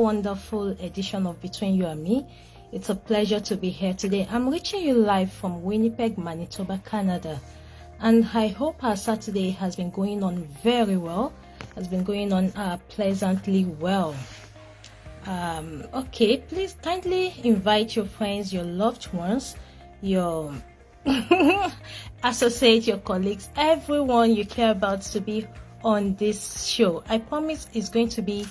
wonderful edition of Between You and Me. It's a pleasure to be here today. I'm reaching you live from Winnipeg, Manitoba, Canada. And I hope our Saturday has been going on very well, has been going on pleasantly well. Okay, please kindly invite your friends, your loved ones, your associates, your colleagues, everyone you care about to be on this show. I promise it's going to be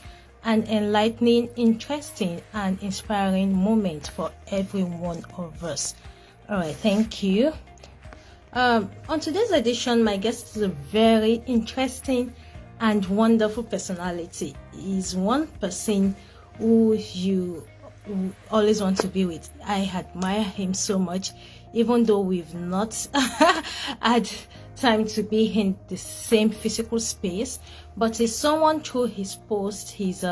an enlightening, interesting, and inspiring moment for every one of us. All right, thank you. On today's edition, my guest is a very interesting and wonderful personality. He's one person who you always want to be with. I admire him so much, even though we've not had time to be in the same physical space. But he's someone through his posts, his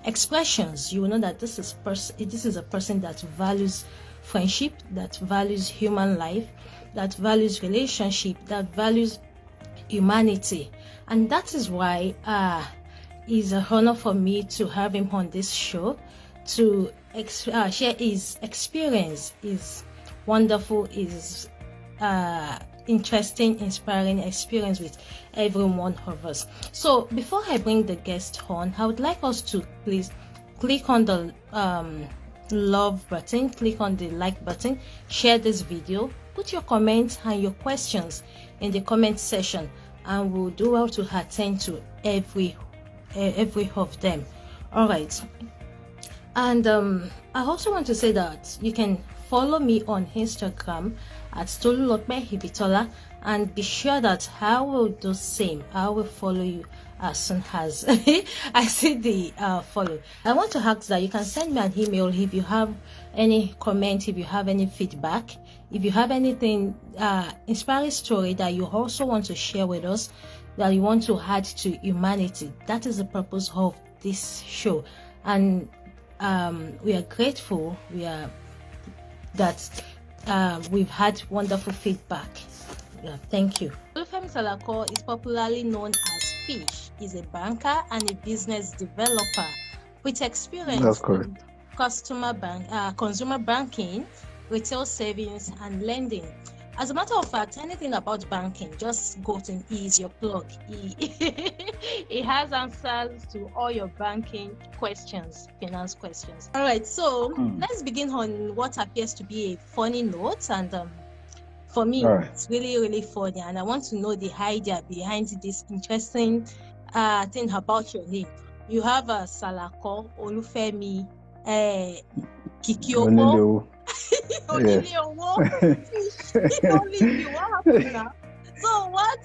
expressions, you will know that this is a person that values friendship, that values human life, that values relationship, that values humanity. And that is why it's an honor for me to have him on this show to share his experience, his wonderful, his interesting, inspiring experience with every one of us. So before I bring the guest on, I would like us to please click on the love button, click on the like button, share this video, put your comments and your questions in the comment section, and we'll do well to attend to every of them. All right. And I also want to say that you can follow me on Instagram at Tolulokbe and be sure that I will do the same. I will follow you as soon as I see the follow. I want to ask that you can send me an email if you have any comment, if you have any feedback, if you have anything inspiring story that you also want to share with us, that you want to add to humanity. That is the purpose of this show, and we are grateful. We've had wonderful feedback. Yeah, thank you. Olufemi Salako is popularly known as Fish. He's a banker and a business developer with experience in consumer banking, retail savings, and lending. As a matter of fact, anything about banking, just go to him. He is your plug. He has answers to all your banking questions, finance questions. All right, so let's begin on what appears to be a funny note. And for me, it's really, really funny. And I want to know the idea behind this interesting thing about your name. You have a Salako, Olufemi, Kikiomo. So what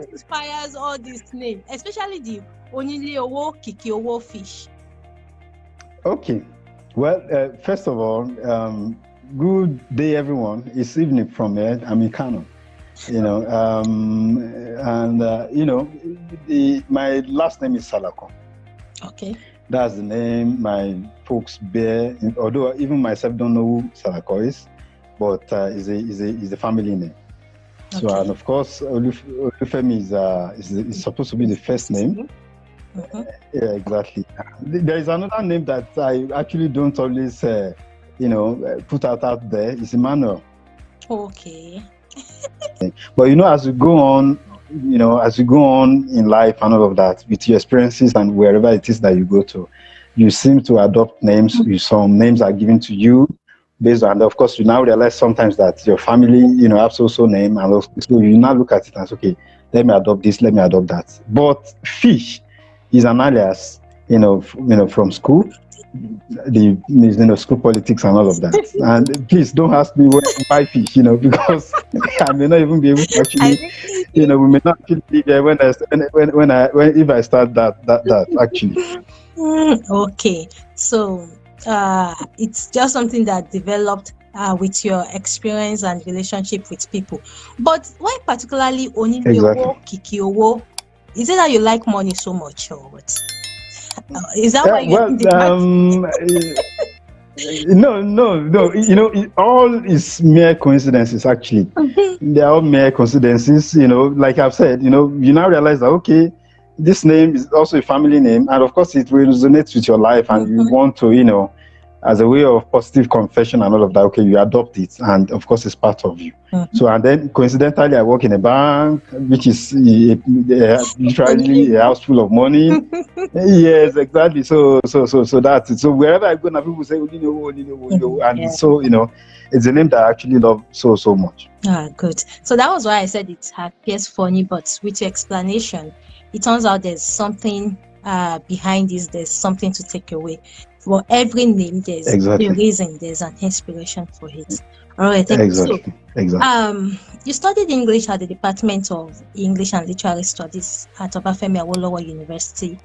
inspires all this name, especially the Oniliowo Kikiowo fish? Okay, well, first of all, good day everyone. It's evening from here. I'm in Kano, my last name is Salako. Okay. That's the name my folks bear, although even myself don't know who Salako is, but is a family name. Okay. So, and of course, Olufemi is supposed to be the first name. Mm-hmm. Yeah, exactly. There is another name that I actually don't always, put out there. It's Emmanuel. Okay. But as we go on, in life and all of that, with your experiences and wherever it is that you go to, you seem to adopt names. Some names are given to you based on, of course, you now realize sometimes that your family, has also name, and so you now look at it and say, okay, let me adopt this, let me adopt that. But Fish is an alias, from school, school politics and all of that. And please don't ask me why Fish, because I may not even be able to actually, we may not actually be there when if I start that actually. Okay, so it's just something that developed with your experience and relationship with people. But why particularly Oniliowo Kikiowo? Is it that you like money so much, or what? Is that why No. It all is mere coincidences. Actually, they are all mere coincidences. Like I've said, you now realize that okay, this name is also a family name, and of course it resonates with your life, and you want to, as a way of positive confession and all of that, okay, you adopt it, and of course it's part of you. So, and then coincidentally, I work in a bank, which is literally a house full of money. Yes, exactly. So that's it. So wherever I go now, people say, and so it's a name that I actually love so much. Good. So that was why I said it appears funny, but with your explanation, it turns out there's something behind this. There's something to take away. For every name, there's a reason, there's an inspiration for it. All right, thank you. So, you studied English at the Department of English and Literary Studies at Olufemi Awolowo University,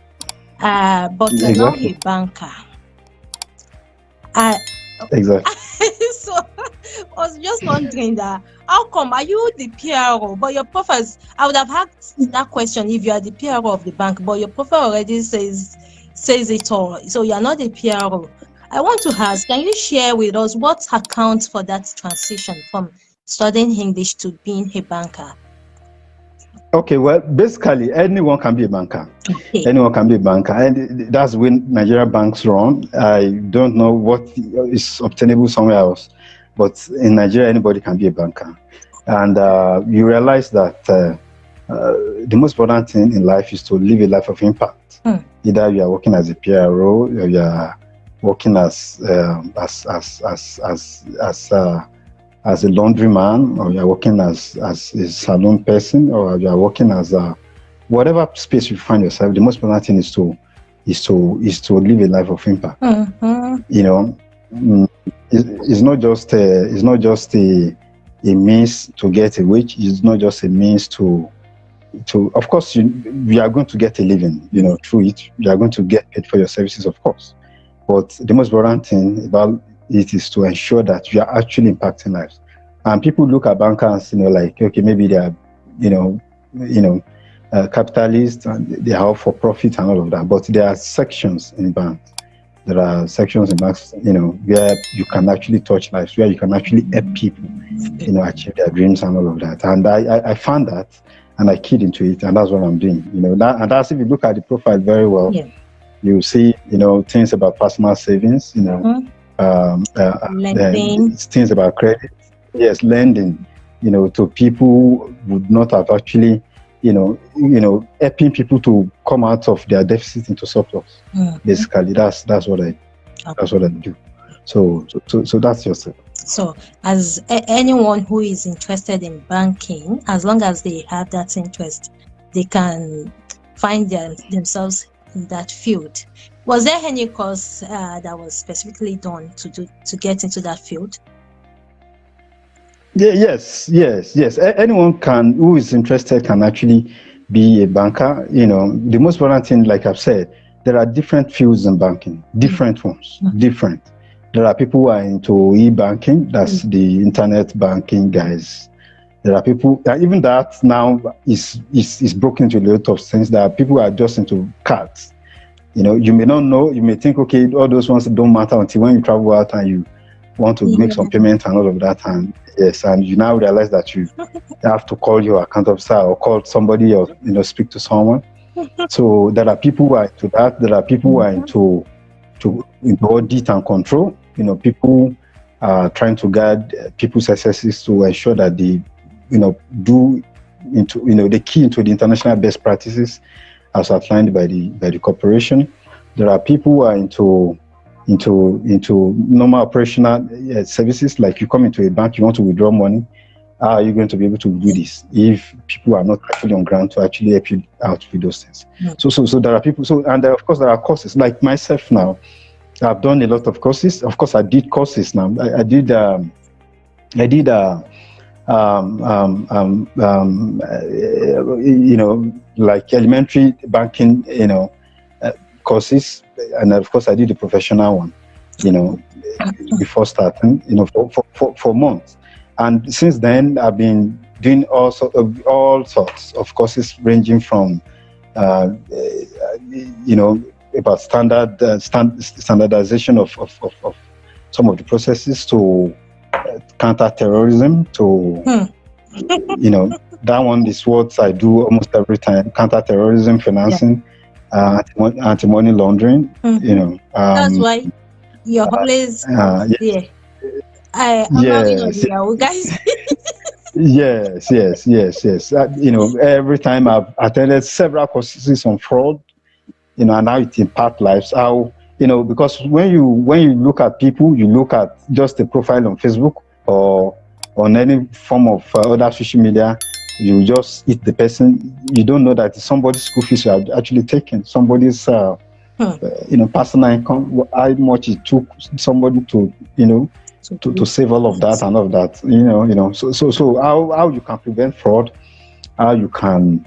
but you're now a banker. Exactly. So I was just wondering that how come are you the PRO, but your profile? I would have asked that question if you are the PRO of the bank, but your profile already says it all. So you are not the PRO. I want to ask, can you share with us what accounts for that transition from studying English to being a banker? Okay, well, basically, anyone can be a banker. Okay. Anyone can be a banker. And that's when Nigerian banks run. I don't know what is obtainable somewhere else, but in Nigeria, anybody can be a banker. And you realize that the most important thing in life is to live a life of impact. Either you are working as a PRO, or you are working as a laundryman, or you are working as a salon person, or you are working as whatever space you find yourself. The most important thing is to live a life of impact. It's not just a means to get a wage. It's not just a means to of course we are going to get a living, through it. You are going to get paid for your services, of course. But the most important thing about it is to ensure that you are actually impacting lives. And people look at bankers, like, okay, maybe they are, capitalists and they are all for profit and all of that. But there are sections in banks. There are sections in banks, where you can actually touch lives, where you can actually help people, achieve their dreams and all of that. And I found that, and I keyed into it, and that's what I'm doing. And that's, if you look at the profile very well, you see, things about personal savings, lending, things about credit. Yes, lending, to people who would not have actually, helping people to come out of their deficit into surplus. Basically, that's what I do. So that's yourself. So, as anyone who is interested in banking, as long as they have that interest, they can find themselves in that field. Was there any course that was specifically done to get into that field? Yes. Anyone who is interested can actually be a banker. The most important thing, like I've said, there are different fields in banking, different ones, different. There are people who are into e-banking, that's the internet banking guys. There are people, even that now is broken into a lot of things. There are people who are just into cards. You may not know, you may think, okay, all those ones don't matter until when you travel out and you want to make some payment and all of that. And yes, and you now realize that you have to call your account officer or call somebody or, speak to someone. So there are people who are into that. There are people who are into audit and control. People are trying to guide people's successes to ensure that they, they key into the international best practices as outlined by the corporation. There are people who are into normal operational services, like you come into a bank, you want to withdraw money. How are you going to be able to do this if people are not actually on ground to actually help you out with those things? So there are people. And of course there are courses. Like myself now, I've done a lot of courses. Of course, I did courses now. I did like elementary banking, courses, and of course I did the professional one, before starting, for months. And since then, I've been doing all sorts of courses, ranging from, about standardization of some of the processes, to counter-terrorism, to, that one is what I do almost every time: counter-terrorism, financing, anti-money laundering. You know, That's why you're always out yeah, there. I'm having on yes, the Yahoo guys. yes. You know, every time I've attended several courses on fraud, you know, and how it impact lives. How, you know, because when you look at people, you look at just a profile on Facebook or on any form of other social media. You just hit the person. You don't know that it's somebody's school fees you are actually taking, somebody's you know, personal income, how much it took somebody to, you know, to save all of that and all of that. So how you can prevent fraud, how you can,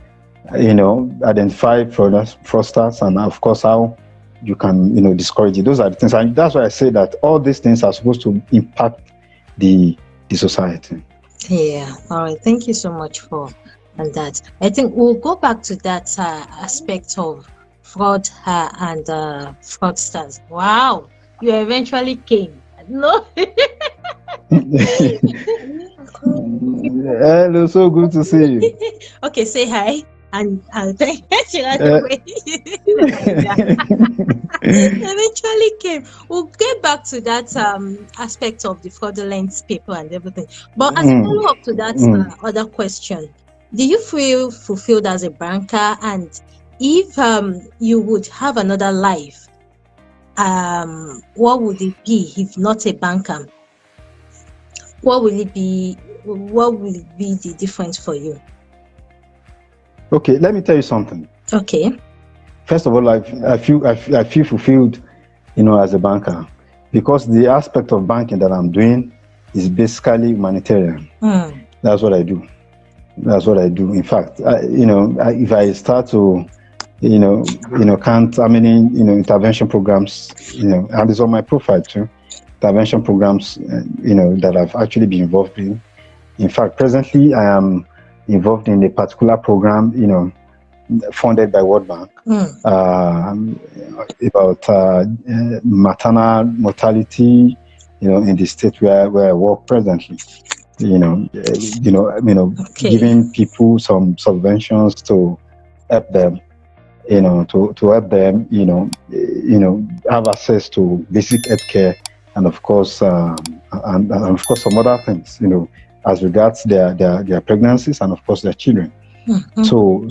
you know, identify fraudsters, and of course how you can, you know, discourage it. Those are the things, and that's why I say that all these things are supposed to impact the society. Yeah. All right. Thank you so much for that. I think we'll go back to that aspect of fraud and fraudsters. Wow, you eventually came. No. Hello, so good to see you. Okay, say hi and thank you. Eventually came. We'll get back to that aspect of the fraudulent people and everything. But as a follow up to that other question, do you feel fulfilled as a banker? And if you would have another life, what would it be if not a banker? What will it be? What will be the difference for you? Okay, let me tell you something. Okay. First of all, I feel fulfilled, you know, as a banker, because the aspect of banking that I'm doing is basically humanitarian. That's what I do. In fact, if I start to, count how many, intervention programs, and it's on my profile too, intervention programs, that I've actually been involved in. In fact, presently I am involved in a particular program, funded by World Bank, about maternal mortality, in the state where I work presently. Okay. Giving people some subventions to help them, to help them, have access to basic health care, and of course, and of course some other things, as regards their pregnancies and of course their children. So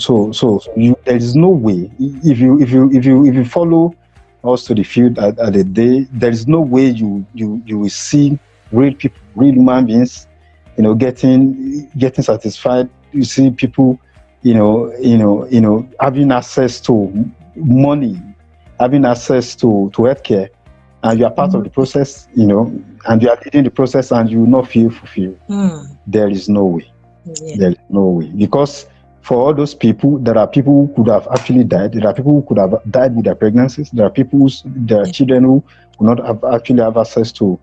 there is no way, if you follow us to the field at the day, there is no way you will see real people, real human beings, getting satisfied. You see people, having access to money, having access to healthcare, and you are part of the process, and you are leading the process, and you will not feel fulfilled. There is no way. Yeah. There is no way, because for all those people, there are people who could have actually died. There are people who could have died with their pregnancies. There are people there are children who will not actually have access to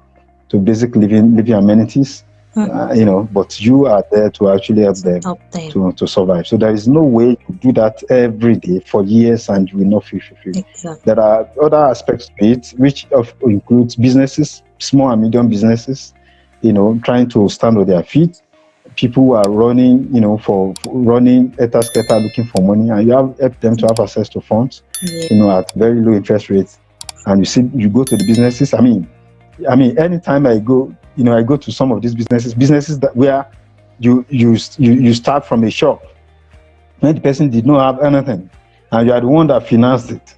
basic living amenities. But you are there to actually help them to survive. So there is no way to do that every day for years and you will not feel fulfilled. Exactly. There are other aspects to it, which includes businesses, small and medium businesses, trying to stand on their feet. People who are running, for running scatter looking for money, and you have helped them to have access to funds, at very low interest rates. And you go to the businesses. I mean, anytime I go, I go to some of these businesses that where you start from a shop when the person did not have anything, and you are the one that financed it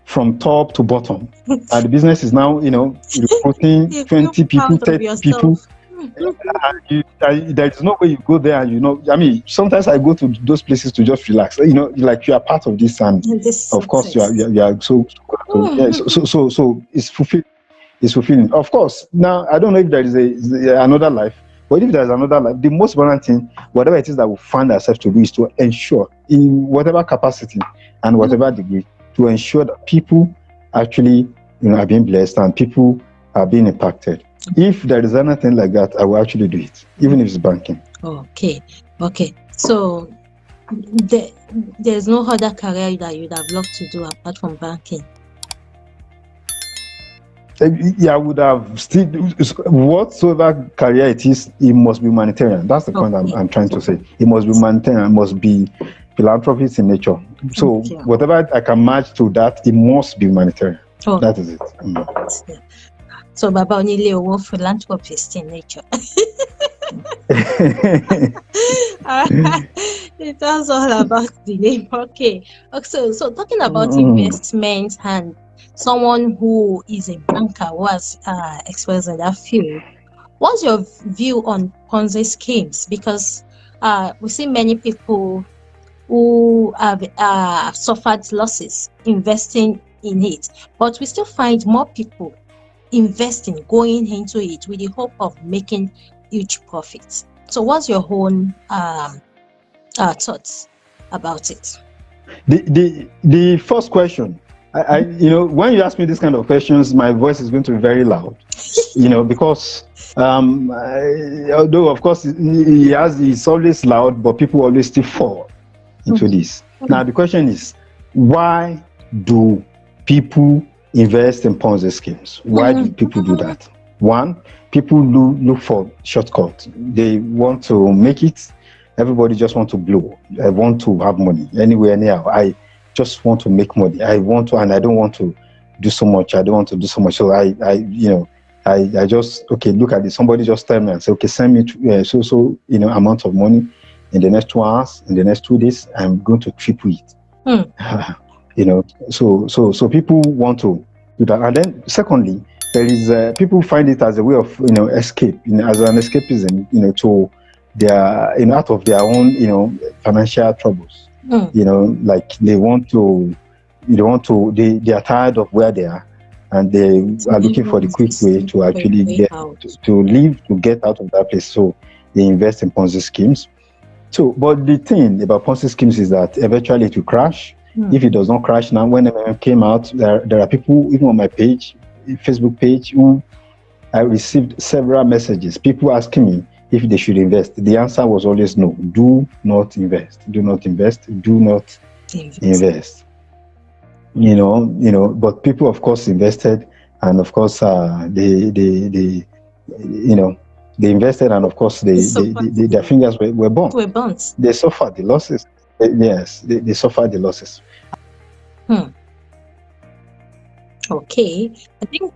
from top to bottom, and the business is now, recruiting 20 people, 30 people. There is no way you go there and sometimes I go to those places to just relax, like you are part of this, and of course you are so it's fulfilling. Of course, now I don't know if there is another life, but if there is another life, the most important thing, whatever it is that we find ourselves to do, is to ensure, in whatever capacity and whatever degree, to ensure that people actually are being blessed and people are being impacted. If there is anything like that, I will actually do it, even if it's banking. Okay. So there's no other career that you'd have loved to do apart from banking? Yeah, I would have still whatsoever career it is, it must be humanitarian. That's the point I'm trying to say. It must be humanitarian, it must be philanthropist in nature. So whatever I can match to that, it must be humanitarian. That is it. So Baba Onile Owo, philanthropist in nature. It was all about the name. Okay. So talking about investment and someone who is a banker who has experts in that field, what's your view on Ponzi schemes? Because we see many people who have suffered losses investing in it, but we still find more people investing, going into it with the hope of making huge profits. So what's your own thoughts about it? The first question, I when you ask me this kind of questions, my voice is going to be very loud, because although of course it's always loud, but people always still fall into this. Now the question is, why do people invest in Ponzi schemes? Why do people do that? One, people look for shortcuts. They want to make it. Everybody just want to blow. I want to have money anywhere, anyhow. I just want to make money. I want to, and I don't want to do so much. I don't want to do so much. So I just, okay, look at this. Somebody just tell me and say, okay, send me amount of money in the next 2 hours, in the next 2 days. I'm going to triple it. So people want to do that. And then secondly, there is people find it as a way of escape, as an escapism, to their out of their own financial troubles. Like they are tired of where they are, and they are looking for the quick way to actually get out of that place. So they invest in Ponzi schemes. So, but the thing about Ponzi schemes is that eventually it will crash. If it does not crash now, when it came out, there are people even on my page, Facebook page, who I received several messages, people asking me if they should invest. The answer was always no. Do not invest. Do not invest. Do not invest. But people of course invested, and of course they invested, and of course their fingers were burnt. They suffered the losses. Yes, they suffered the losses. Okay, I think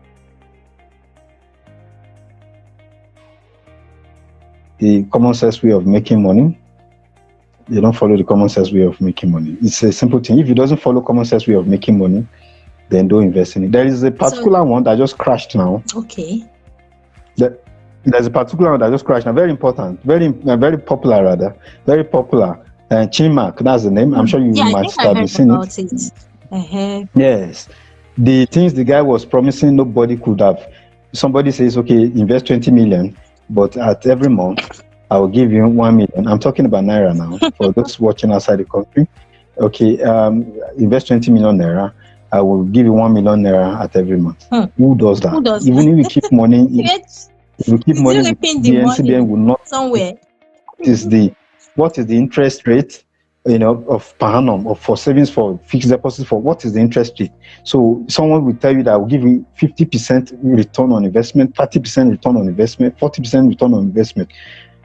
the common sense way of making money, they don't follow the common sense way of making money. It's a simple thing. If it doesn't follow common sense way of making money, then don't invest in it. There is a particular one that just crashed now. Okay. There's a particular one that just crashed now. Very important. Very popular rather. Very popular. Chinmark, that's the name. I'm sure you must have seen it. Yes. The things the guy was promising, nobody could have. Somebody says, okay, invest 20 million, but at every month, I will give you 1 million. I'm talking about Naira now, for those watching outside the country. Okay, invest 20 million Naira, I will give you 1 million Naira at every month. Who does that? Even if we keep money, if we keep money, the NCBN will not. Somewhere. What is the interest rate, of per annum, or for savings, for fixed deposits, for what is the interest rate? So someone will tell you that I will give you 50% return on investment, 30% return on investment, 40% return on investment.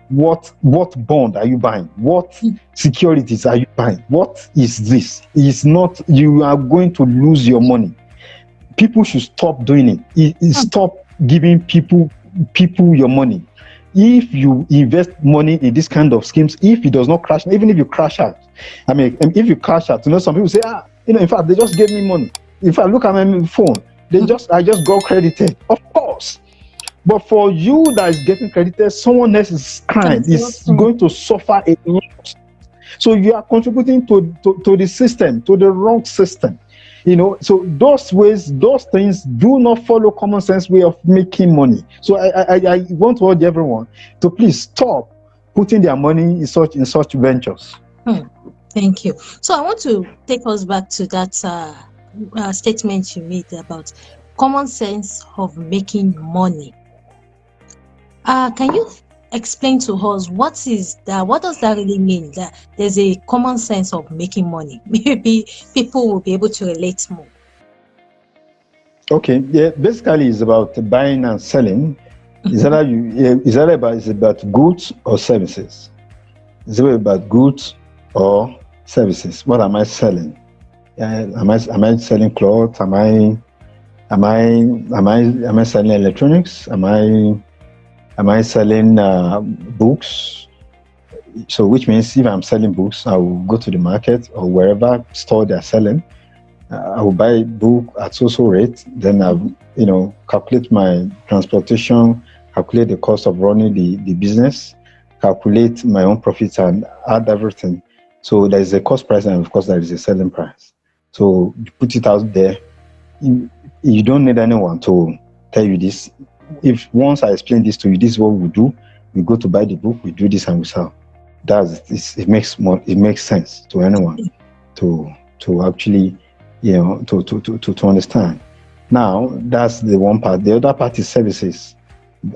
What bond are you buying? What securities are you buying? What is this? It's not, you are going to lose your money. People should stop doing it. Stop giving people your money. If you invest money in this kind of schemes, if it does not crash, even if you crash out, if you crash out, some people say, in fact, they just gave me money. In fact, look at my phone. I just got credited. Of course. But for you that is getting credited, someone else is crying, is going to suffer a loss. So you are contributing to the system, to the wrong system. So those things do not follow common sense way of making money. So I want to urge everyone to please stop putting their money in such ventures. Thank you. So I want to take us back to that statement you made about common sense of making money. Can you explain to us what is that? What does that really mean? That there's a common sense of making money. Maybe people will be able to relate more. Okay, yeah, basically it's about buying and selling. Is about goods or services? Is it about goods or services? What am I selling? Am I selling clothes? Am I selling electronics? Am I selling books? So which means if I'm selling books, I will go to the market or wherever store they're selling. I will buy a book at so rate. Then calculate my transportation, calculate the cost of running the business, calculate my own profits and add everything. So there is a cost price and of course there is a selling price. So you put it out there. You don't need anyone to tell you this. If once I explain this to you, this is what we do. We go to buy the book, we do this and we sell. It makes sense to anyone to actually to understand. Now that's the one part. The other part is services.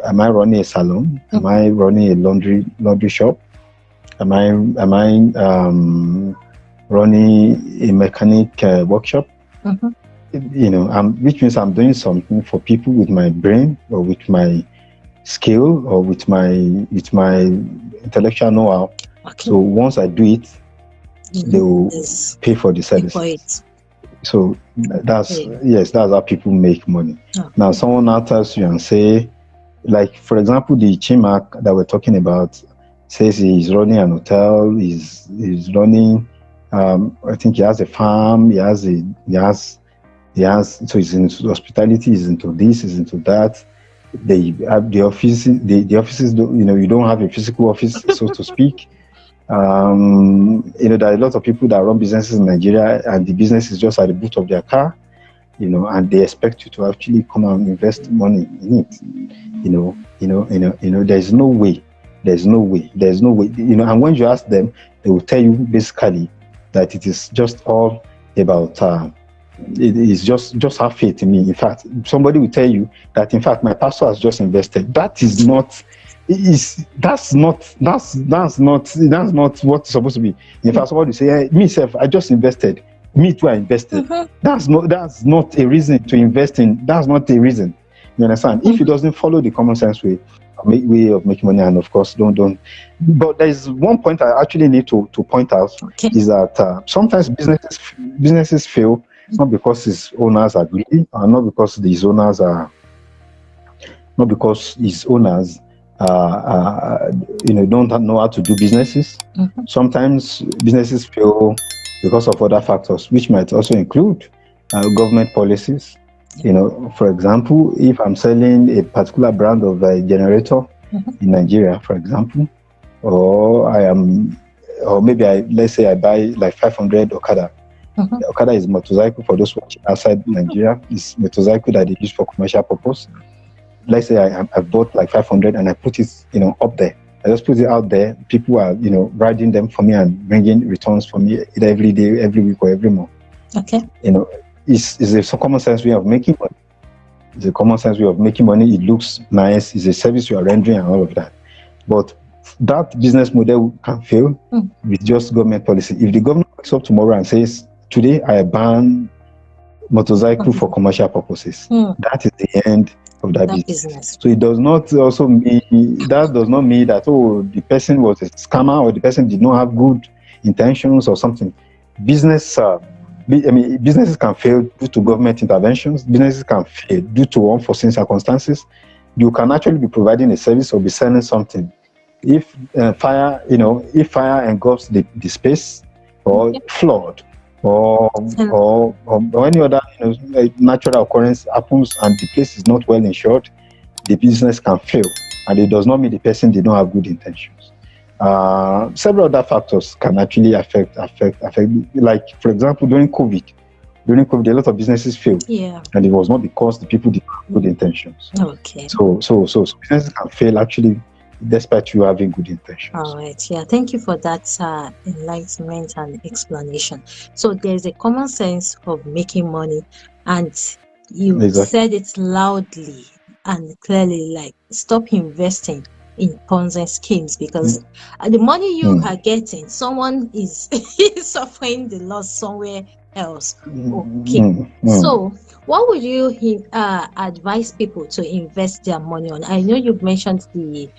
Am I running a salon? Am I running a laundry shop? Am I running a mechanic workshop? Which means I'm doing something for people with my brain or with my skill or with my intellectual know-how. Okay. So once I do it, they will pay for the services. So that's how people make money. Now someone now tells you and say, like for example, the Chimak that we're talking about says he's running an hotel, he's running I think he has a farm, so he's into hospitality, he's into this, he's into that. They have the offices, the offices, you don't have a physical office, so to speak. There are a lot of people that run businesses in Nigeria and the business is just at the boot of their car, and they expect you to actually come and invest money in it. There's no way. And when you ask them, they will tell you basically that it is just all about it is just have faith in me. In fact, somebody will tell you that in fact my pastor has just invested. That's not what's supposed to be. In fact, somebody will say, hey, me self, I just invested. Me too, I invested. That's not a reason to invest in. That's not a reason. You understand? If it doesn't follow the common sense way of making money, and of course don't. But there is one point I actually need to point out is that sometimes businesses fail not because his owners are greedy, or not because his owners don't know how to do businesses. Sometimes businesses fail because of other factors, which might also include government policies. For example, if I'm selling a particular brand of a generator in Nigeria, for example, let's say I buy like 500 Okada. Okada is motorcycle for those watching outside Nigeria. It's motorcycle that they use for commercial purpose. Let's say I bought like 500 and I put it, up there. I just put it out there. People are, riding them for me and bringing returns for me either every day, every week, or every month. Okay. It's a common sense way of making money. It's a common sense way of making money. It looks nice. It's a service you are rendering and all of that. But that business model can fail with just government policy. If the government wakes up tomorrow and says, today I ban motorcycle for commercial purposes, that is the end of that business. So it does not mean that the person was a scammer or the person did not have good intentions or something. Businesses can fail due to government interventions. Businesses can fail due to unforeseen circumstances. You can actually be providing a service or be selling something. If fire engulfs the space, or flood, or any other natural occurrence happens and the place is not well insured, the business can fail, and it does not mean the person did not have good intentions. Several other factors can actually affect. Like for example, during COVID, a lot of businesses failed, and it was not because the people did not have good intentions. Okay. So businesses can fail actually despite you having good intentions. All right. Yeah. Thank you for that enlightenment and explanation. So there's a common sense of making money, and you said it loudly and clearly, like stop investing in Ponzi schemes, because the money you are getting, someone is suffering the loss somewhere else. Okay. Mm-hmm. So, what would you advise people to invest their money on? I know you've mentioned the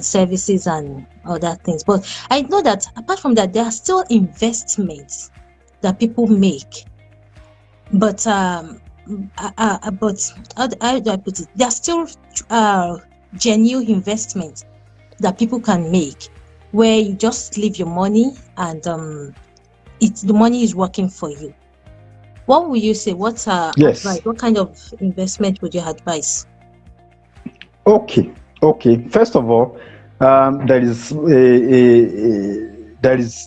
services and other things, but I know that apart from that, there are still investments that people make. But but how do I put it? There are still genuine investments that people can make, where you just leave your money and the money is working for you. What would you say? What's Yes. advice? What kind of investment would you advise? Okay. First of all, there is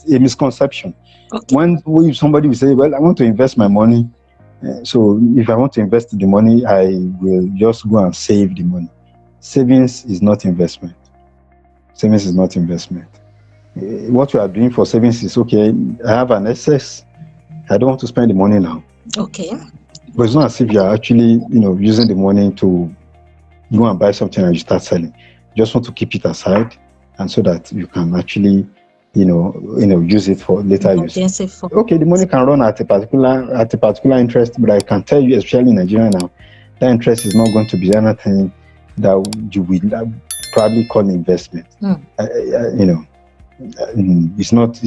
a misconception. Okay. When somebody will say, "Well, I want to invest my money," so if I want to invest the money, I will just go and save the money. Savings is not investment. Savings is not investment. What you are doing for savings is, okay, I have an excess. I don't want to spend the money now. Okay. But it's not as if you are actually, using the money to go and buy something and you start selling. You just want to keep it aside, and so that you can actually, use it for later use. Okay, the money can run at a particular interest, but I can tell you, especially in Nigeria now, that interest is not going to be anything that you will probably call investment. It's not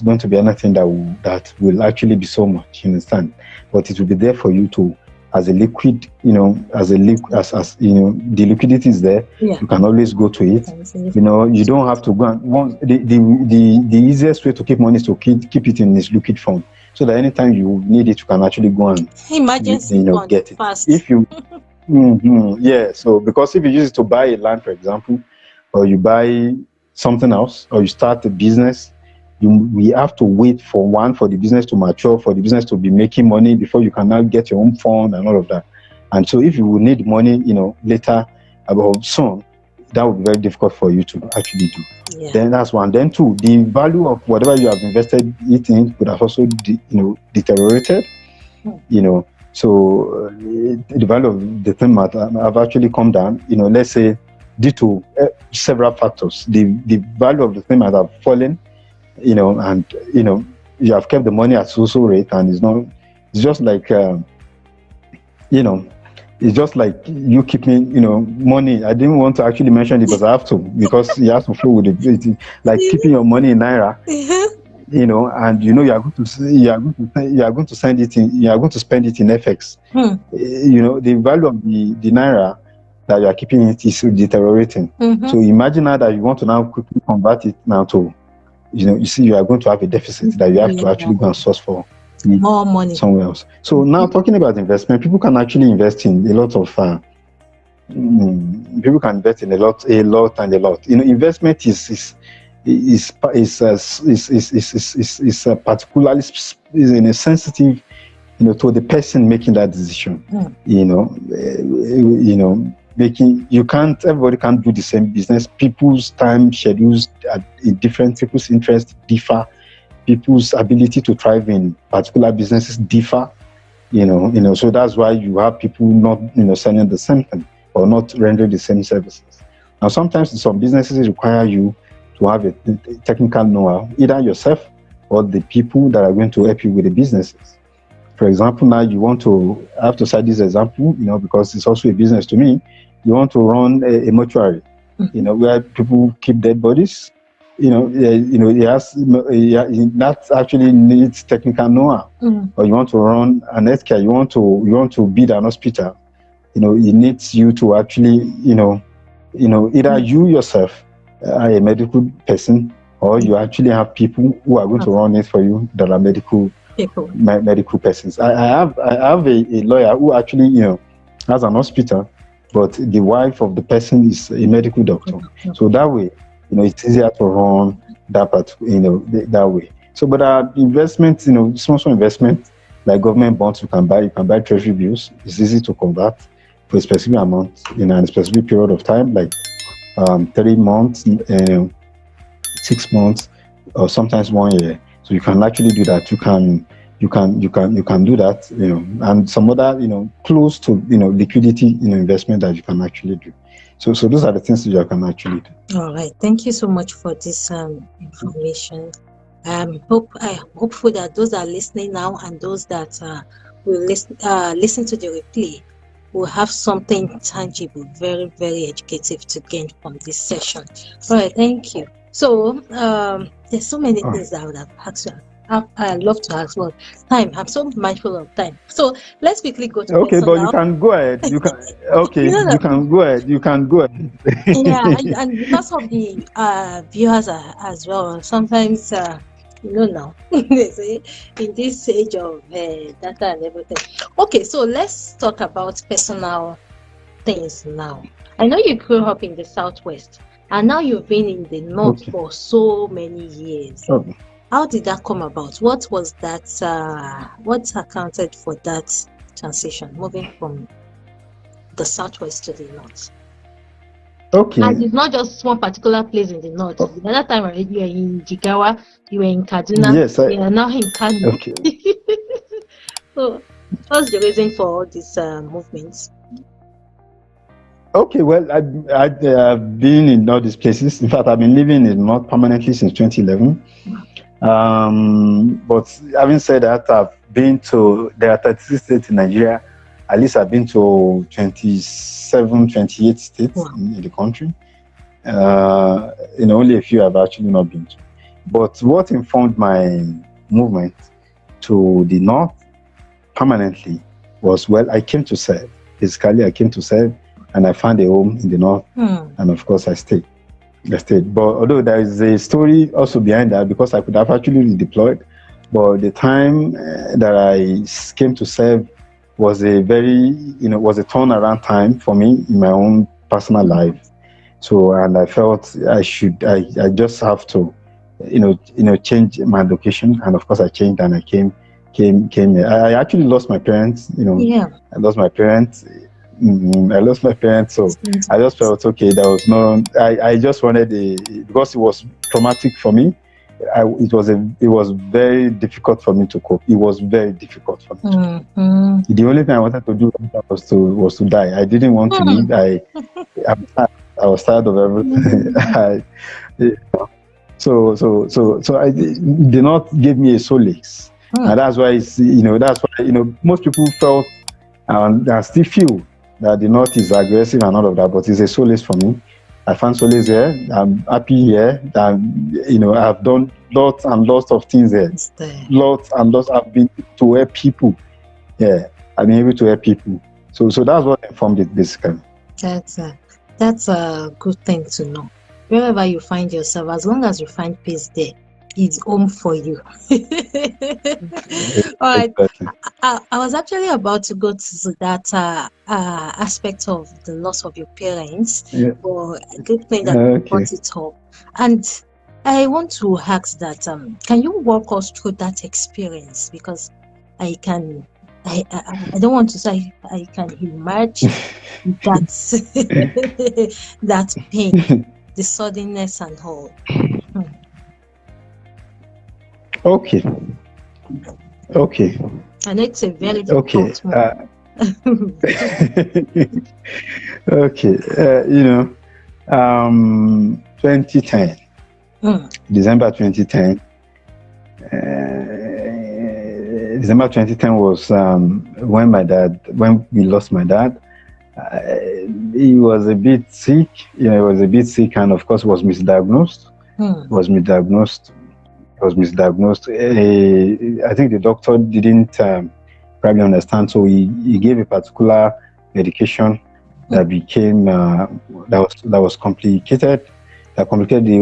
going to be anything that will actually be so much, you understand? But it will be there for you to, as a liquid, as the liquidity is there. Yeah. You can always go to it. You don't have to go and the easiest way to keep money is to keep it in its liquid form, so that anytime you need it, you can actually go and get it fast. If you yeah. So because if you use it to buy a land, for example, or you buy something else, or you start a business, we have to wait for the business to mature, for the business to be making money before you can now get your own fund and all of that. And so if you will need money, later about soon, that would be very difficult for you to actually do. Yeah. Then that's one. Then two, the value of whatever you have invested it in would have also deteriorated. So the value of the thing might have actually come down. Let's say due to several factors, the value of the thing might have fallen. And you have kept the money at so rate, and it's just like it's just like you keeping money. I didn't want to actually mention it, but I have to, because you have to flow with it. Like keeping your money in naira, and you are going to send it in, you are going to spend it in FX. The value of the naira that you are keeping it is deteriorating. So imagine now that you want to now quickly convert it now to, you see, you are going to have a deficit that you have to actually go and source for more money somewhere else. So now, talking about investment, people can actually invest in a lot of people can invest in a lot. Investment is particularly in a sensitive, to the person making that decision. Everybody can't do the same business. People's time schedules are different. People's interests differ. People's ability to thrive in particular businesses differ. So that's why you have people not, selling the same thing or not rendering the same services. Now, sometimes some businesses require you to have a technical know-how, either yourself or the people that are going to help you with the businesses. For example, now I have to cite this example, because it's also a business to me. You want to run a mortuary, where people keep dead bodies. That actually needs technical know-how. Or you want to run an healthcare, you want to build an hospital. It needs you to actually, either you yourself are a medical person, or you actually have people who are going to run it for you that are medical persons. I have a lawyer who actually, has an hospital, but the wife of the person is a medical doctor. So that way, it's easier to run that part, that way. So, but investment, small investment like government bonds, you can buy treasury bills. It's easy to convert for a specific amount in a specific period of time, like 3 months, 6 months, or sometimes 1 year. So you can actually do that. You can do that, and some other, close to, liquidity, investment that you can actually do. So those are the things that you can actually do. All right. Thank you so much for this information. I'm hopeful that those that are listening now and those that will listen to the replay will have something tangible, very, very educative to gain from this session. All right, thank you. So there's so many things that I would have asked you. I love to ask, well, time. I'm so mindful of time. So let's quickly go to Okay, but you personal. can go ahead. You can. Okay, you can go ahead. You can go ahead. Yeah, and because of the viewers as well, sometimes now they say in this age of data and everything. Okay, so let's talk about personal things now. I know you grew up in the Southwest, and now you've been in the North for so many years. Okay. How did that come about? What was that? What accounted for that transition, moving from the Southwest to the North? Okay. And it's not just one particular place in the North. The other time you were in Jigawa, you were in Kaduna, yes, you are now in Kano. Okay. So, what's the reason for all these movements? Okay, well, I've been in all these places. In fact, I've been living in North permanently since 2011. But having said that, there are 36 states in Nigeria. At least I've been to 27, 28 states in the country. Only a few I've actually not been to. But what informed my movement to the North permanently was, well, I came to serve. Basically, I came to serve, and I found a home in the North, and of course I stayed. But although there is a story also behind that, because I could have actually redeployed, but the time that I came to serve was a was a turnaround time for me in my own personal life. So, and I felt I just have to, change my location, and of course I changed, and I came here. I actually lost my parents. I lost my parents. So I just felt okay. There was no. I just wanted because it was traumatic for me. It was very difficult for me to cope. It was very difficult for me. The only thing I wanted to do was to die. I didn't want to live. I was tired of everything. So I did not give me a solace, and that's why most people felt and still feel that the North is aggressive and all of that, but it's a solace for me. I found solace here. I'm happy here. I've done lots and lots of things here. Lots and lots. I've been to help people. Yeah, I've been able to help people. So that's what informed it basically. That's a good thing to know. Wherever you find yourself, as long as you find peace there, it's home for you. All right. I was actually about to go to that aspect of the loss of your parents, but a good thing that you brought it up. And I want to ask that, can you walk us through that experience? Because I don't want to say I can imagine that pain, the suddenness and all. Okay. And it's a very difficult one. Okay. 2010. December 2010. December 2010 was when we lost my dad. He was a bit sick. And of course was misdiagnosed. Was misdiagnosed. I think the doctor didn't probably understand, so he gave a particular medication that became that was complicated. That complicated the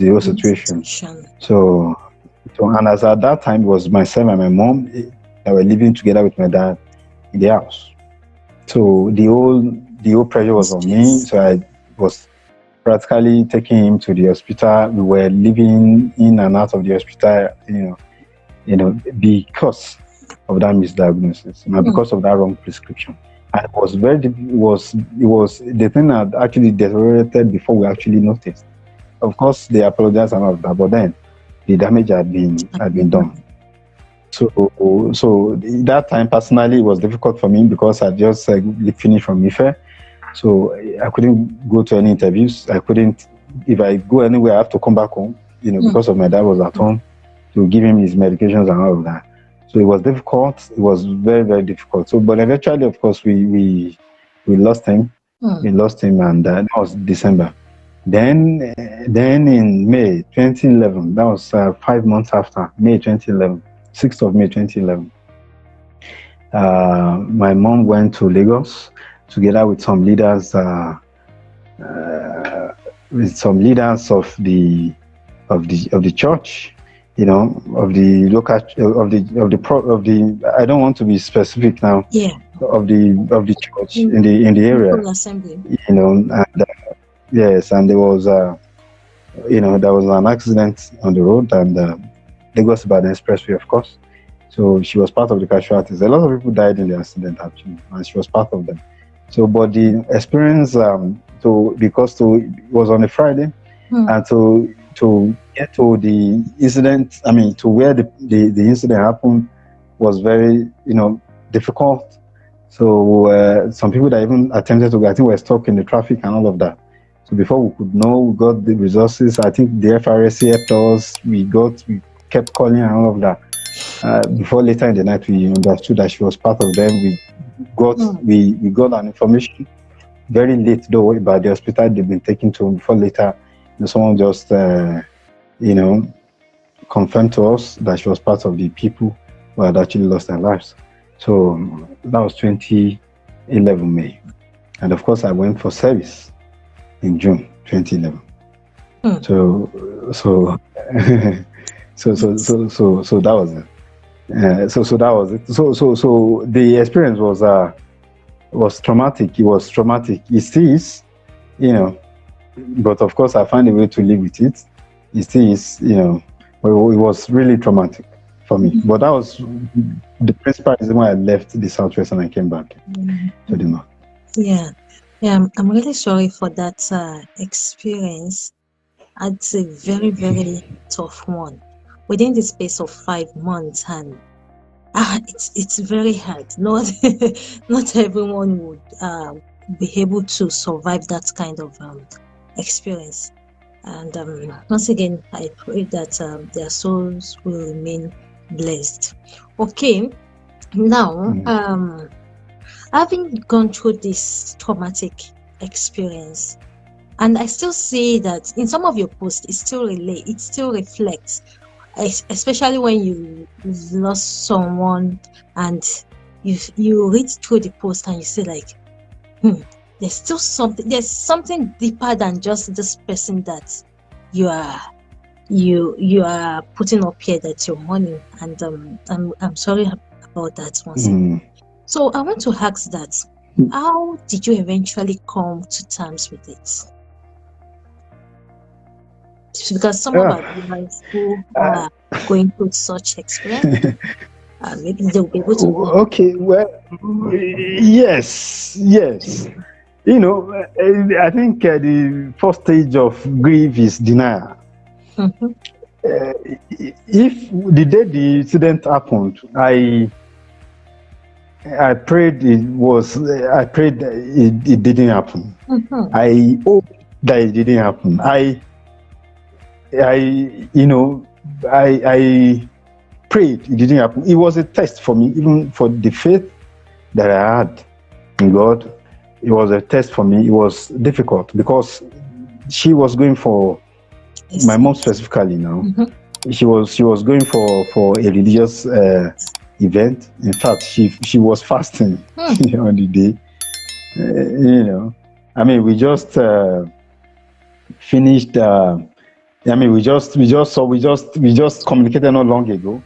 whole situation. So, and as at that time, it was myself and my mom that were living together with my dad in the house. So the whole pressure was on me. So I was practically taking him to the hospital. We were living in and out of the hospital, because of that misdiagnosis, because of that wrong prescription. And it was the thing that actually deteriorated before we actually noticed. Of course, they apologized and all of that, but then the damage had been done. So that time personally it was difficult for me because I just finished from IFE. So I couldn't go to any interviews. I couldn't, if I go anywhere, I have to come back home, because of my dad was at home. to give him his medications and all of that. So it was difficult. It was very, very difficult. So, but eventually, of course, we lost him. We lost him, and that was December. Then in May 2011, that was 5 months after May 2011, 6th of May 2011. My mom went to Lagos together with some leaders, of the church, you know, of the local of the. I don't want to be specific now. Yeah. Of the church in the area. Assembly. You know, and yes, and there was there was an accident on the road, and Lagos Ibadan Expressway, of course. So she was part of the casualties. A lot of people died in the accident actually, and she was part of them. So, but the experience, because it was on a Friday, and to get to the incident, to where the incident happened, was very difficult. So some people that even attempted to go, I think, were stuck in the traffic and all of that. So before we could know, we got the resources. I think the FRSC helped us. We kept calling and all of that. Before later in the night, we understood that she was part of them. We got an information very late though about the hospital they've been taken to. Before later, someone just confirmed to us that she was part of the people who had actually lost their lives. So that was 2011 May, and of course I went for service in June 2011. So that was it. So that was it. So the experience was traumatic. It was traumatic. It still is, but of course I find a way to live with it. It still is, but it was really traumatic for me. But that was the principal reason why I left the Southwest and I came back to the North. Yeah, I'm really sorry for that experience. It's a very, very tough one. Within the space of 5 months, and it's very hard. Not everyone would be able to survive that kind of experience. And once again, I pray that their souls will remain blessed. Okay, now having gone through this traumatic experience, and I still see that in some of your posts, it still reflects. Especially when you lost someone and you read through the post and you say like, there's something deeper than just this person that you are putting up here, that you're mourning, and I'm sorry about that once again. So I want to ask that, how did you eventually come to terms with it? Because some of our viewers who are going through such experience, maybe they'll be able to. Okay, well, yes. I think the first stage of grief is denial. If the day the incident happened, I prayed it didn't happen. I hoped that it didn't happen. I prayed it didn't happen. It was a test for me, even for the faith that I had in God. It was a test for me. It was difficult because she was going for, my mom specifically now, she was going for a religious event. In fact, she was fasting on the day. We just finished. We just communicated not long ago.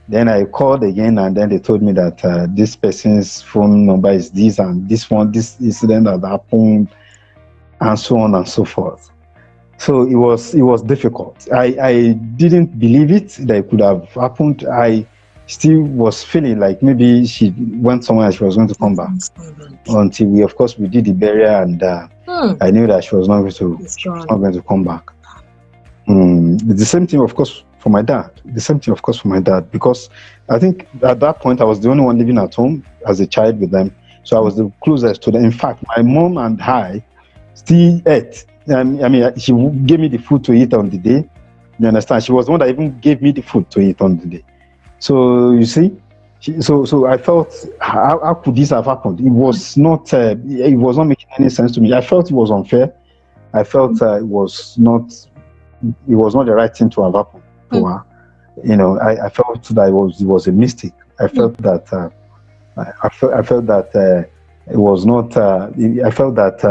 Then I called again, and then they told me that this person's phone number is this, and this incident has happened, and so on and so forth. So it was difficult. I didn't believe it that it could have happened. I still was feeling like maybe she went somewhere and she was going to come back. Until we did the burial, and I knew that she was not going to come back. The same thing, of course, for my dad. Because I think at that point I was the only one living at home as a child with them, so I was the closest to them. In fact, my mom and I still ate. She gave me the food to eat on the day, You understand? She was the one that even gave me the food to eat on the day. So you see, so I felt, how could this have happened? It was not making any sense to me. I felt it was unfair. I felt it was not the right thing to have happened to her. You know, I felt that it was a mistake. I felt that I felt that it was not. I felt that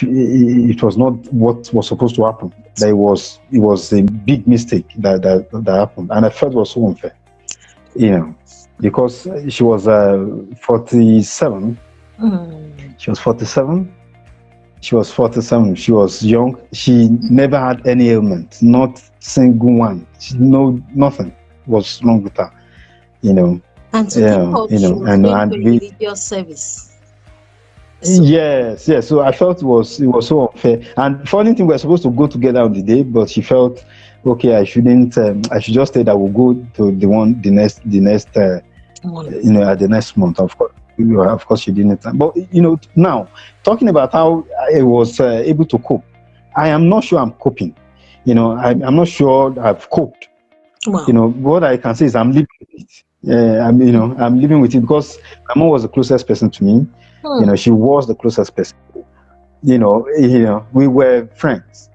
it was not what was supposed to happen. That it was a big mistake that happened, and I felt it was so unfair. You know, because she was 47. She was 47. She was 47. She was young. She never had any ailment, not single one. Nothing was wrong with her. You know. And to keep up, and religious service. So. Yes. So I felt it was so unfair. And funny thing, we're supposed to go together on the day, but she felt, okay, I shouldn't. I should just say that we'll go to the next. At the next month. Of course, she didn't. But now talking about how I was able to cope, I am not sure I'm coping. I'm not sure I've coped. Wow. What I can say is I'm living with it. I'm living with it because my mom was the closest person to me. She was the closest person. We were friends,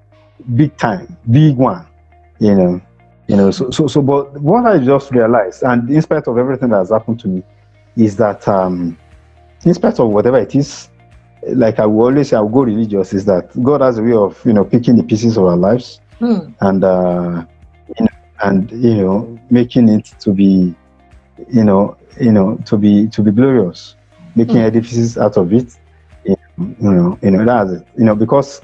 big time, big one. So. But what I just realized, and in spite of everything that has happened to me, is that in spite of whatever it is, like I will always say, I'll go religious. Is that God has a way of picking the pieces of our lives and making it to be. To be glorious, making edifices out of it. That's it. Because,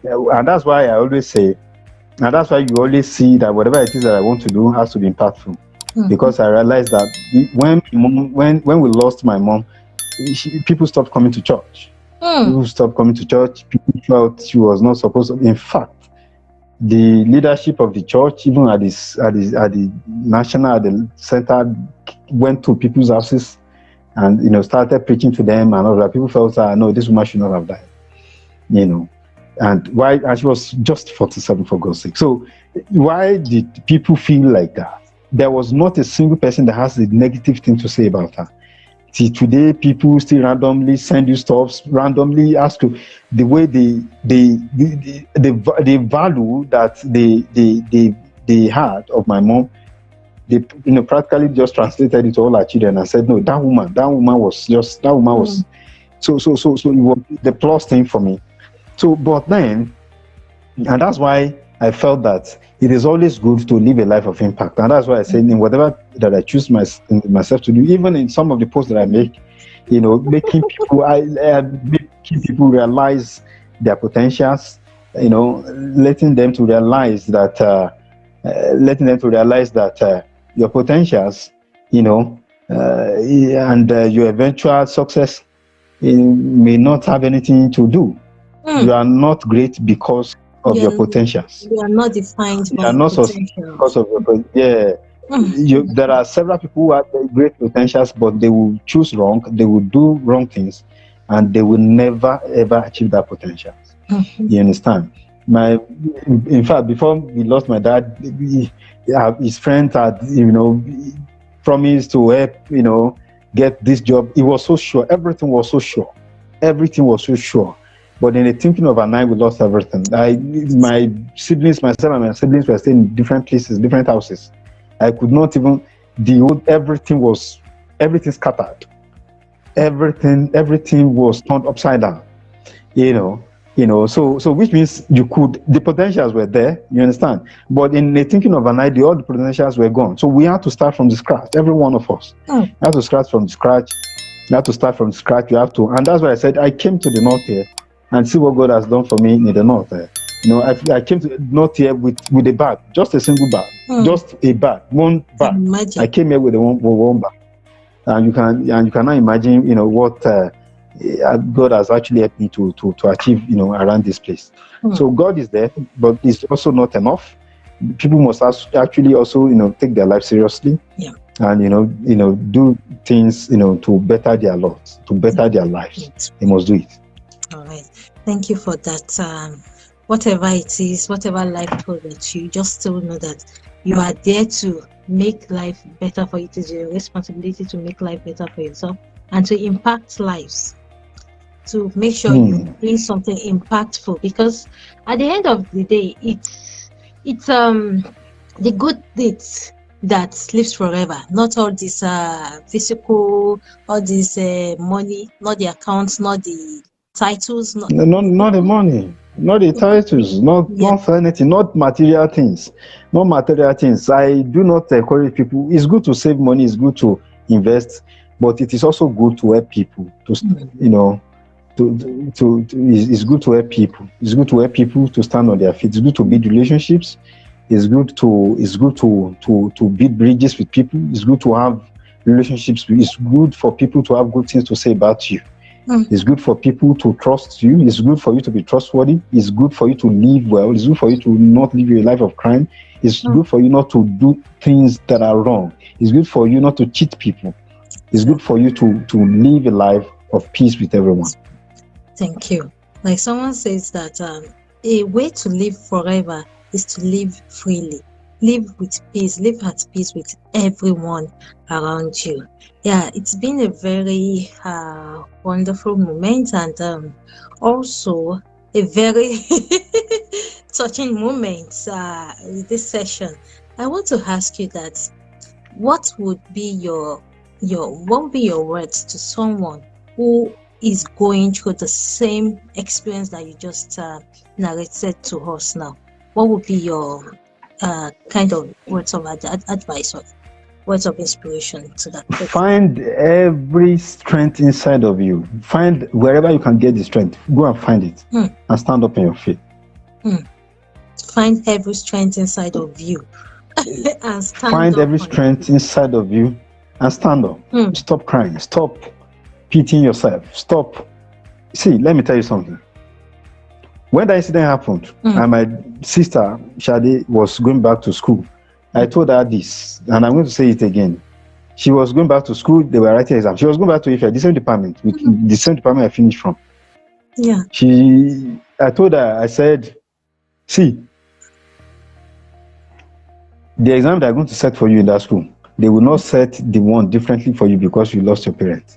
and that's why I always say, and that's why you always see that whatever it is that I want to do has to be impactful. Because I realized that when we lost my mom, people stopped coming to church. People stopped coming to church. People felt she was not supposed to. In fact, the leadership of the church, even at the national, at the center, went to people's houses and started preaching to them and all that. People felt no, this woman should not have died. And why? And she was just 47, for God's sake. So why did people feel like that? There was not a single person that has a negative thing to say about her. See, today, people still randomly send you stuff, randomly ask you the way the value that they had of my mom. They practically just translated it to all our children and said, no, that woman was. So it was the plus thing for me. So, but then, and that's why I felt that it is always good to live a life of impact. And that's why I said in whatever that I choose myself to do, even in some of the posts that I make, making people realize their potentials, letting them to realize that your potentials, and your eventual success may not have anything to do. You are not great because of your potentials. You are not defined by potential. Because of your there are several people who have great potentials, but they will choose wrong, they will do wrong things, and they will never ever achieve that potential. You understand? In fact, before we lost my dad, his friend had promised to help get this job. He was so sure. Everything was so sure. But in the thinking of a night, we lost everything. Myself and my siblings were staying in different places, different houses. I could not even everything scattered. Everything was turned upside down. So which means the potentials were there, you understand? But in the thinking of an idea, all the potentials were gone. So we had to start from the scratch, every one of us. You have to start from the scratch. You have to, and that's why I said I came to the north here and see what God has done for me in the north. I came to the north here with a bag, just a single bag, just a bag, one bag. Imagine. I came here with one bag, and you cannot imagine, what God has actually helped me to achieve, around this place. So God is there, but it's also not enough. People must actually also, take their life seriously. Yeah. And do things, to better their lot, to better their lives. They must do it. All right. Thank you for that whatever it is, whatever life throws at you, just still know that you are there to make life better for you. It is your responsibility to make life better for yourself and to impact lives, to make sure you're doing something impactful, because at the end of the day, it's the good deeds that lives forever, not all this physical, all this money, not the accounts, not the titles, not Not the money, not the titles, not for anything, not material things, not material things. I do not encourage people. It's good to save money, it's good to invest, but it is also good to help people. It's good to help people. It's good to help people to stand on their feet. It's good to build relationships. It's good to build bridges with people. It's good to have relationships. It's good for people to have good things to say about you. It's good for people to trust you. It's good for you to be trustworthy. It's good for you to live well. It's good for you to not live a life of crime. It's good for you not to do things that are wrong. It's good for you not to cheat people. It's good for you to live a life of peace with everyone. Thank you. Like someone says that a way to live forever is to live freely, live with peace, live at peace with everyone around you. Yeah, it's been a very wonderful moment, and also a very touching moment with this session. I want to ask you that what would be your words to someone who is going through the same experience that you just narrated to us now? What would be your kind of words of advice or words of inspiration to that person? Find every strength inside of you. Find wherever you can get the strength. Go and find it and stand up on your feet. Find every strength inside of you and stand Find up every strength inside of you and stand up. Stop crying. Stop pitying yourself. Stop. See, let me tell you something. When that incident happened, and my sister Shade was going back to school, I told her this, and I'm going to say it again. She was going back to school, they were writing exams. She was going back to Ife, the same department, the same department I finished from. Yeah. I told her, I said, see, the exam they're going to set for you in that school, they will not set the one differently for you because you lost your parents.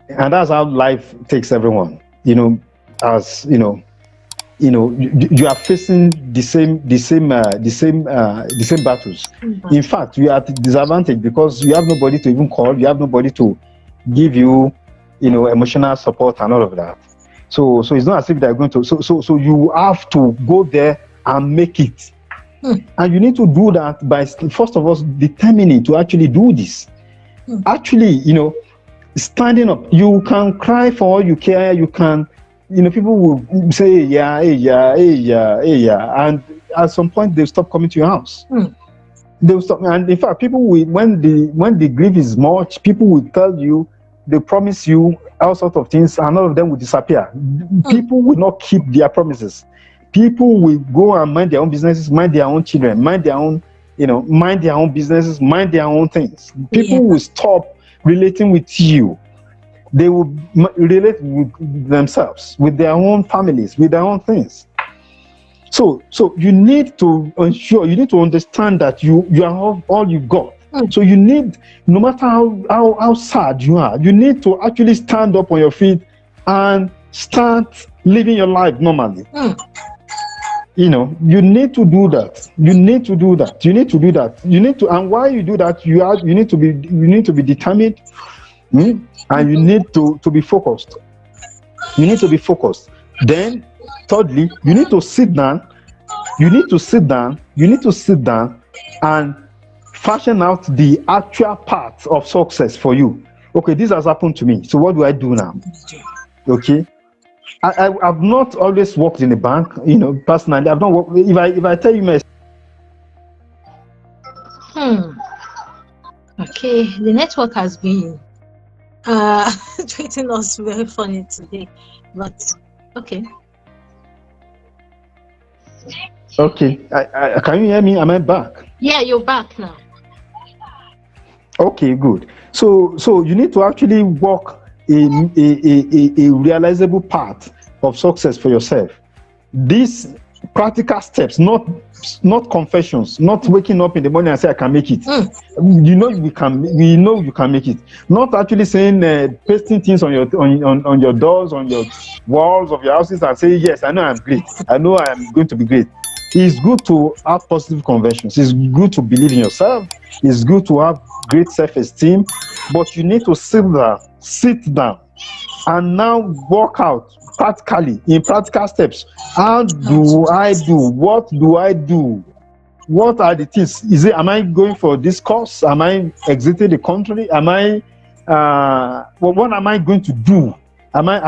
And that's how life takes everyone. As you are facing the same battles. In fact, you are at disadvantage because you have nobody to even call. You have nobody to give you, emotional support and all of that. So it's not as if they're going to. So you have to go there and make it. And you need to do that by first of all determining to actually do this. Actually, standing up. You can cry for all you care. You can, people will say, yeah, and at some point they'll stop coming to your house. They'll stop. And in fact, people will, when the grief is much, people will tell you, they promise you all sorts of things, and all of them will disappear. People will not keep their promises. People will go and mind their own businesses, mind their own children, mind their own, mind their own businesses, mind their own things. People will stop relating with you. They will relate with themselves, with their own families, with their own things. So you need to ensure, you need to understand that you are all you got. So you need, no matter how sad you are, you need to actually stand up on your feet and start living your life normally. You need to do that. You need to do that. And while you do that, you need to be determined, and you need to be focused. You need to be focused. Then, thirdly, you need to sit down. You need to sit down and fashion out the actual path of success for you. Okay, this has happened to me. So what do I do now? Okay. I've not always worked in a bank, personally. I've not worked. If I tell you my. Okay, the network has been treating us very funny today, but okay. Okay, can you hear me? Am I back? Yeah, you're back now. Okay, good. So you need to actually work a realizable path of success for yourself. These practical steps, not confessions, not waking up in the morning and say I can make it. You know we know you can make it. Not actually saying pasting things on your doors, on your walls of your houses and say yes, I know I'm great. I know I'm going to be great. It's good to have positive conventions. It's good to believe in yourself. It's good to have great self-esteem, but you need to sit down and now work out practically in practical steps. How do I do? What do I do? What are the things? Am I going for this course? Am I exiting the country? Am I what am I going to do? Am I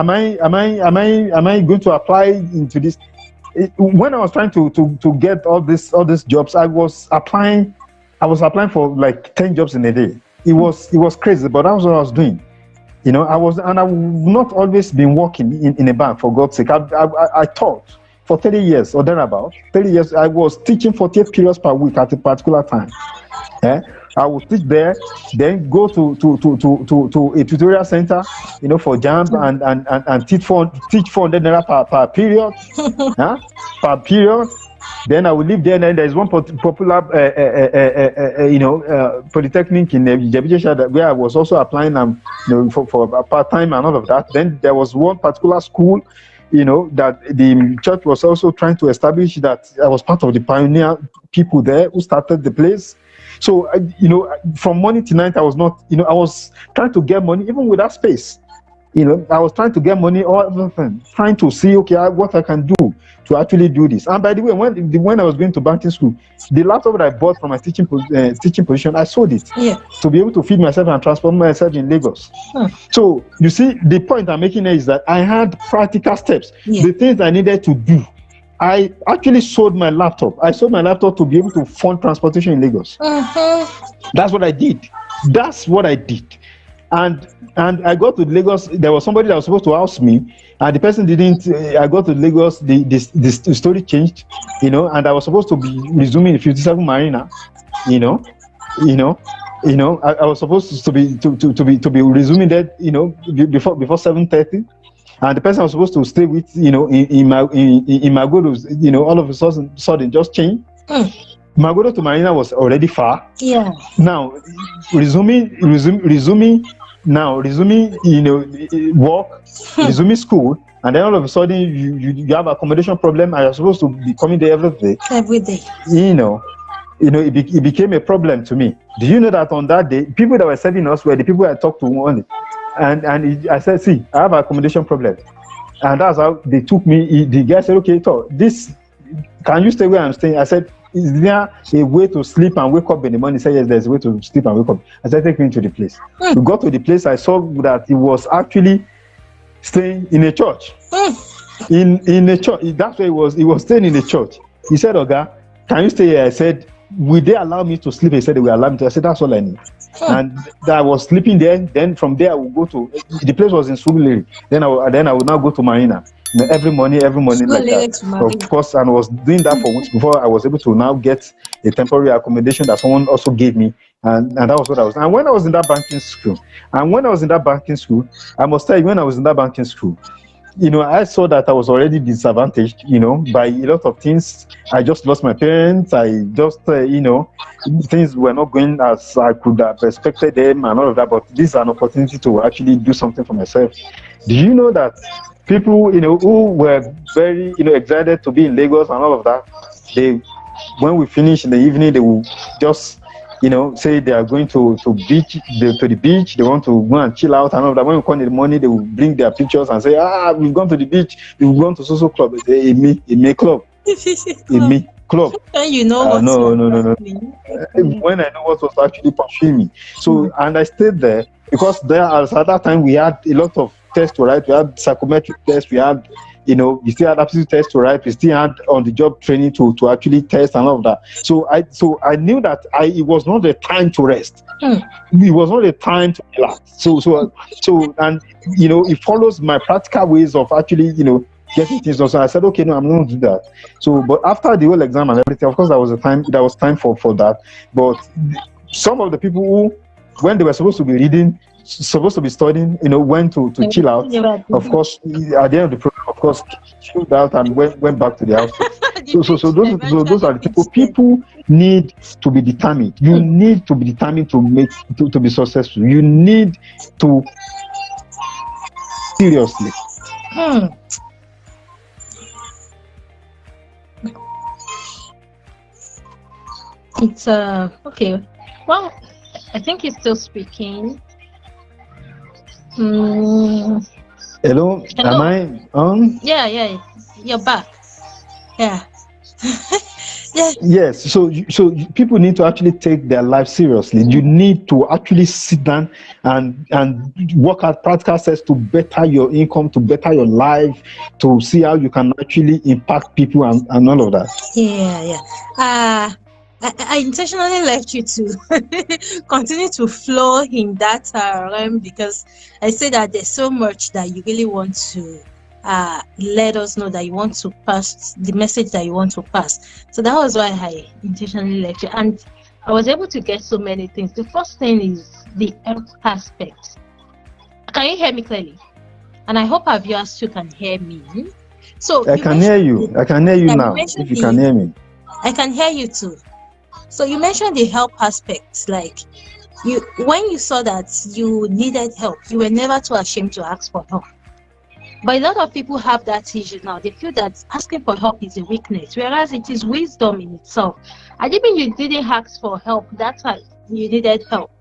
going to apply into this? When I was trying to get all these jobs, I was applying for like 10 jobs in a day. It was crazy, but that was what I was doing. You know, I've not always been working in a bank, for God's sake. I taught for 30 years or thereabout. 30 years, I was teaching 48 periods per week at a particular time. I would teach there, then go to a tutorial center, you know, for JAMB and teach 400 naira per period, per period. Then I will live there, and then there's one popular, polytechnic in Jebijesha where I was also applying for part-time and all of that. Then there was one particular school, you know, that the church was also trying to establish, that I was part of the pioneer people there who started the place. So, you know, from morning to night, I was trying to get money, even without space. You know, I was trying to get money, all everything, trying to see, okay, what I can do to actually do this. And by the way, when I was going to banking school, the laptop that I bought from my teaching position, I sold it to be able to feed myself and transform myself in Lagos. So, you see, the point I'm making here is that I had practical steps, the things I needed to do. I actually sold my laptop. I sold my laptop to be able to fund transportation in Lagos. That's what I did. And I got to Lagos. There was somebody that was supposed to house me, and the person didn't. I got to Lagos. The story changed, you know, and I was supposed to be resuming in 57 Marina, I was supposed to be resuming that, you know, before 7:30, and the person I was supposed to stay with, you know, in Magodo, you know, all of a sudden just changed. Magodo to Marina was already far. Now resuming, you know, work, resuming school, and then all of a sudden you have accommodation problem, and you're supposed to be coming there every day. You know, it became a problem to me. Do you know that on that day, people that were serving us were the people I talked to only, and I said, see, I have an accommodation problem, and that's how they took me. The guy said, okay, so can you stay where I'm staying? I said, is there a way to sleep and wake up in the morning? He said, yes, there's a way to sleep and wake up. I said, take me to the place. We got to the place. I saw that he was actually staying in a church. In a church. That's where he was staying in a church. He said, Oga, can you stay here? I said, will they allow me to sleep? He said, they will allow me to. I said, that's all I need. And I was sleeping there. Then from there, I would go to, the place was in Surulere. Then I would now go to Marina. Every morning like that. Of course, and I was doing that for weeks before I was able to now get a temporary accommodation that someone also gave me, and that was what I was. And when I was in that banking school, I must tell you, when I was in that banking school, you know, I saw that I was already disadvantaged, you know, by a lot of things. I just lost my parents. I just, you know, things were not going as I could have expected them and all of that. But this is an opportunity to actually do something for myself. Do you know that people, you know, who were very, you know, excited to be in Lagos and all of that, when we finish in the evening, they will just, you know, say they are going to the beach. They want to go and chill out and all that. When we come in the morning, they will bring their pictures and say, we've gone to the beach. We've gone to social club. They say, me club. Me club. And you know no. When I know what was actually pursuing me. So, and I stayed there because at that time we had a lot of tests to write. We had psychometric tests. We had, you know, we still had aptitude tests to write. We still had on-the-job training to actually test and all of that. So I knew that it was not the time to rest. It was not the time to relax. So and you know, it follows my practical ways of actually, you know, getting things done. So I said, okay, no, I'm going to do that. So, but after the whole exam and everything, of course, there was time for that. But some of the people who when they were supposed to be reading, supposed to be studying, when to chill out. Of course, at the end of the program, of course, chilled out and went back to the house. So those are the people. People need to be determined. You need to be determined to be successful. You need to seriously. It's okay. Well, I think he's still speaking. Hello, am I on? Yeah, you're back. Yeah. Yes. So people need to actually take their life seriously. You need to actually sit down and work out practical steps to better your income, to better your life, to see how you can actually impact people and all of that. Yeah. I intentionally left you to continue to flow in that realm because I say that there's so much that you really want to let us know, that you want to pass the message that you want to pass. So that was why I intentionally left you, and I was able to get so many things. The first thing is the health aspect. Can you hear me clearly? And I hope our viewers too can hear me. So I can hear you. I can hear you now. If you can hear me, I can hear you too. So you mentioned the help aspects, like when you saw that you needed help, you were never too ashamed to ask for help. But a lot of people have that issue now. They feel that asking for help is a weakness, whereas it is wisdom in itself. I didn't mean you didn't ask for help. That's why you needed help.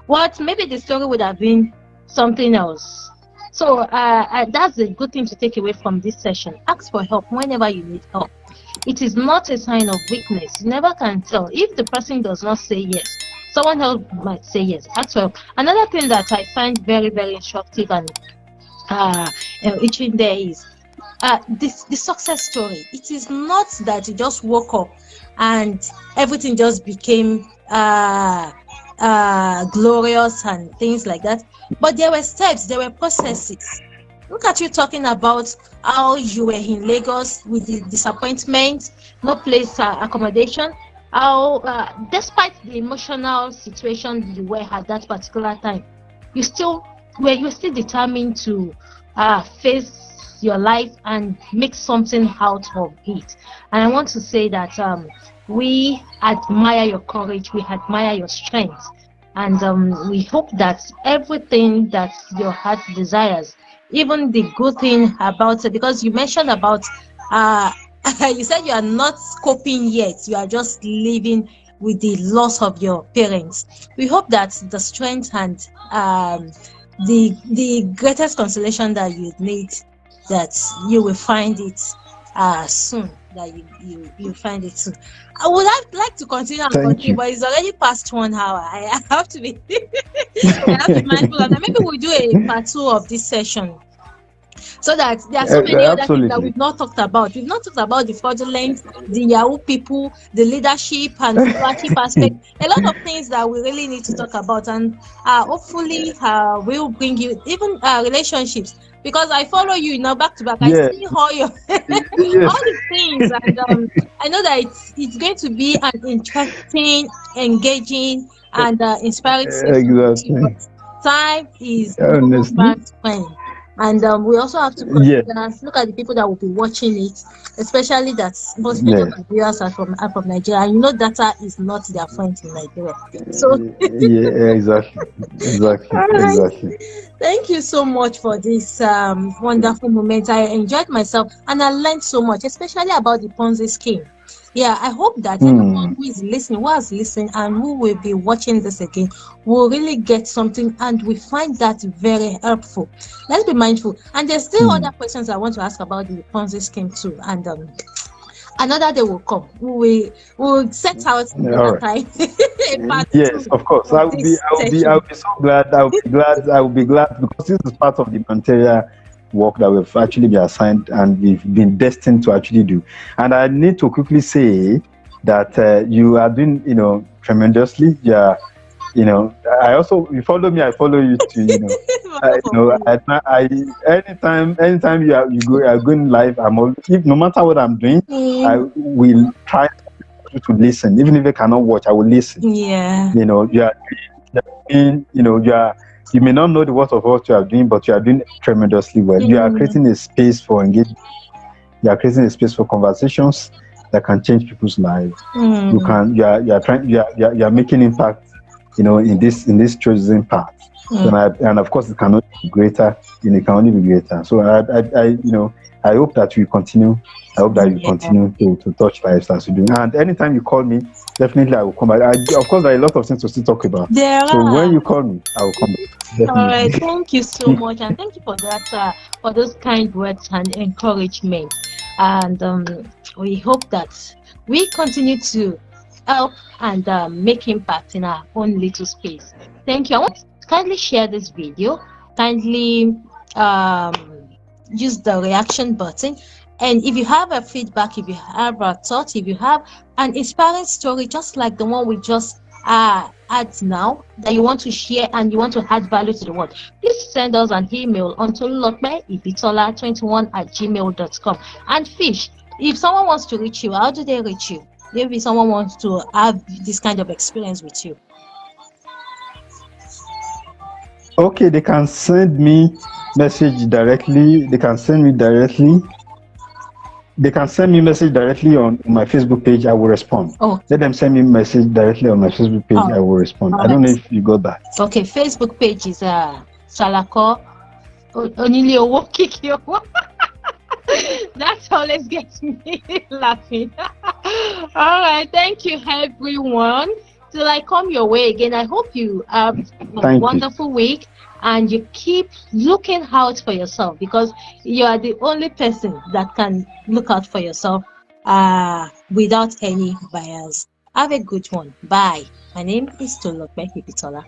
What maybe the story would have been something else. So that's a good thing to take away from this session. Ask for help whenever you need help. It is not a sign of weakness. You never can tell. If the person does not say yes, someone else might say yes. Ask for help. Another thing that I find very, very instructive and eaching there is the success story. It is not that you just woke up and everything just became glorious and things like that. But there were steps, there were processes. Look at you talking about how you were in Lagos with the disappointment, no place accommodation. How, despite the emotional situation you were at that particular time, you were still determined to face your life and make something out of it. And I want to say that we admire your courage, we admire your strength, and we hope that everything that your heart desires, even the good thing about it, because you mentioned about you said you are not coping yet, you are just living with the loss of your parents. We hope that the strength and the greatest consolation that you need, that you will find it soon, that you find it soon. I would like to continue, but it's already past 1 hour. I have to be I have to be mindful of that. Maybe we'll do a part 2 of this session, so that there are so many other things that we've not talked about. We've not talked about the fraudulent, the Yahoo people, the leadership and leadership aspect. A lot of things that we really need to talk about, and hopefully we'll bring you even relationships, because I follow you, back to back. I see all your all the things, and I know that it's going to be an interesting, engaging, and inspiring session. Exactly. Time is no friend. And we also have to look at the people that will be watching it, especially that most of the viewers are from Nigeria. And data is not their friend in Nigeria. So exactly. Exactly. Thank you so much for this wonderful moment. I enjoyed myself and I learned so much, especially about the Ponzi scheme. Yeah, I hope that everyone who is listening, who has listened, and who will be watching this again will really get something, and we find that very helpful. Let's be mindful. And there's still other questions I want to ask about the Ponzi scheme too. And another day will come. We will set out another time. Yes, of course. I will be so glad. I will be glad because this is part of the material work that we've actually been assigned and we've been destined to actually do. And I need to quickly say that you are doing, tremendously. Yeah, I also, you follow me, I follow you too. Anytime you are going live, no matter what I'm doing, I will try to listen. Even if I cannot watch, I will listen. Yeah. You are And you may not know the worth of what you are doing, but you are doing tremendously well. You are creating a space for engagement. You are creating a space for conversations that can change people's lives. You are making impact, in this chosen path. And of course, it cannot be greater. It can only be greater. So I hope that you continue. I hope that you continue to touch lives as you do. And anytime you call me, definitely I will come back. Of course, there are a lot of things to still talk about. So when you call me, I will come back. Definitely. All right, thank you so much, and thank you for that, for those kind words and encouragement. And we hope that we continue to help and make impact in our own little space. Thank you. I want to kindly share this video. Kindly use the reaction button. And if you have a feedback, if you have a thought, if you have an inspiring story, just like the one we just had now, that you want to share and you want to add value to the world, please send us an email on tolulokmeibitola21@gmail.com. And Fish, if someone wants to reach you, how do they reach you? Maybe someone wants to have this kind of experience with you. Okay, they can send me message directly. They can send me message directly on my Facebook page. I will respond. Let them send me message directly on my Facebook page. I will respond. I don't know if you got that. Okay, Facebook page is Salako Oniliowo Kikiowo. That always gets me laughing. All right, thank you everyone. Till I come your way again, I hope you have a wonderful week. And you keep looking out for yourself, because you are the only person that can look out for yourself without any bias. Have a good one. Bye. My name is Tolulokme Ibitola.